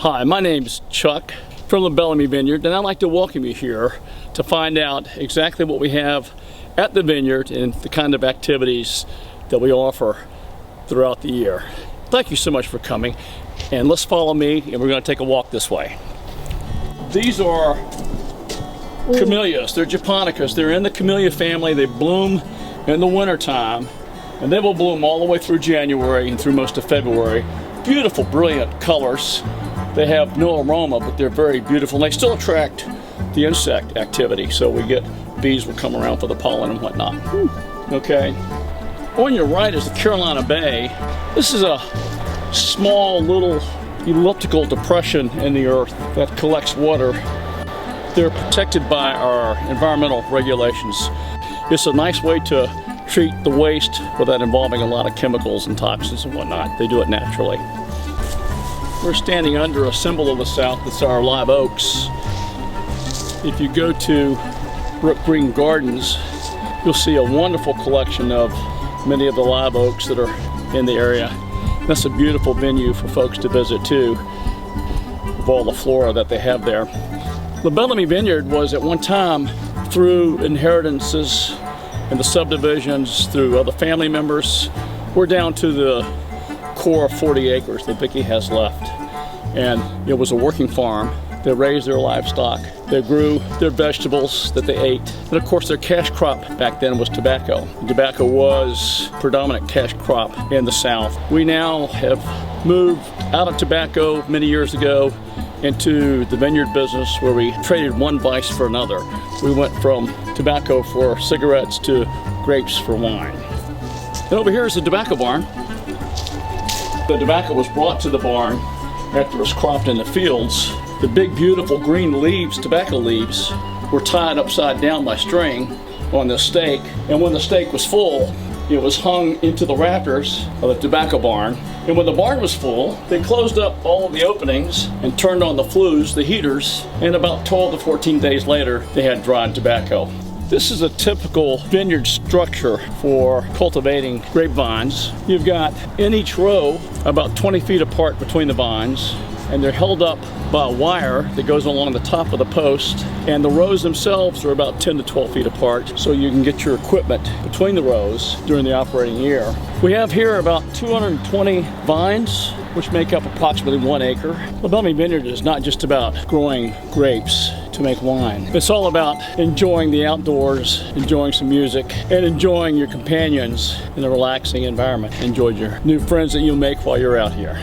Hi, my name's Chuck from the Bellamy Vineyard, and I'd like to welcome you here to find out exactly what we have at the vineyard and the kind of activities that we offer throughout the year. Thank you so much for coming, and let's follow me and we're going to take a walk this way. These are camellias. They're japonicas. They're in the camellia family. They bloom in the wintertime, and they will bloom all the way through January and through most of February. Beautiful, brilliant colors. They have no aroma, but they're very beautiful. And they still attract the insect activity, so we get bees will come around for the pollen and whatnot. Okay. On your right is the Carolina Bay. This is a small little elliptical depression in the earth that collects water. They're protected by our environmental regulations. It's a nice way to treat the waste without involving a lot of chemicals and toxins and whatnot. They do it naturally. We're standing under a symbol of the South. It's our live oaks. If you go to Brook Green Gardens, you'll see a wonderful collection of many of the live oaks that are in the area. That's a beautiful venue for folks to visit too, with all the flora that they have there. The Bellamy Vineyard was at one time, through inheritances and the subdivisions, through other family members, we're down to the core of 40 acres that Vicki has left. And it was a working farm. They raised their livestock. They grew their vegetables that they ate. And of course their cash crop back then was tobacco. Tobacco was predominant cash crop in the South. We now have moved out of tobacco many years ago into the vineyard business, where we traded one vice for another. We went from tobacco for cigarettes to grapes for wine. And over here is the tobacco barn. The tobacco was brought to the barn after it was cropped in the fields. The big, beautiful green leaves, tobacco leaves, were tied upside down by string on the stake. And when the stake was full, it was hung into the rafters of the tobacco barn. And when the barn was full, they closed up all of the openings and turned on the flues, the heaters, and about 12 to 14 days later, they had dried tobacco. This is a typical vineyard structure for cultivating grapevines. You've got in each row about 20 feet apart between the vines, and they're held up by a wire that goes along the top of the post, and the rows themselves are about 10 to 12 feet apart, so you can get your equipment between the rows during the operating year. We have here about 220 vines, which make up approximately 1 acre. The Bellamy Vineyard is not just about growing grapes to make wine. It's all about enjoying the outdoors, enjoying some music, and enjoying your companions in a relaxing environment. Enjoy your new friends that you'll make while you're out here.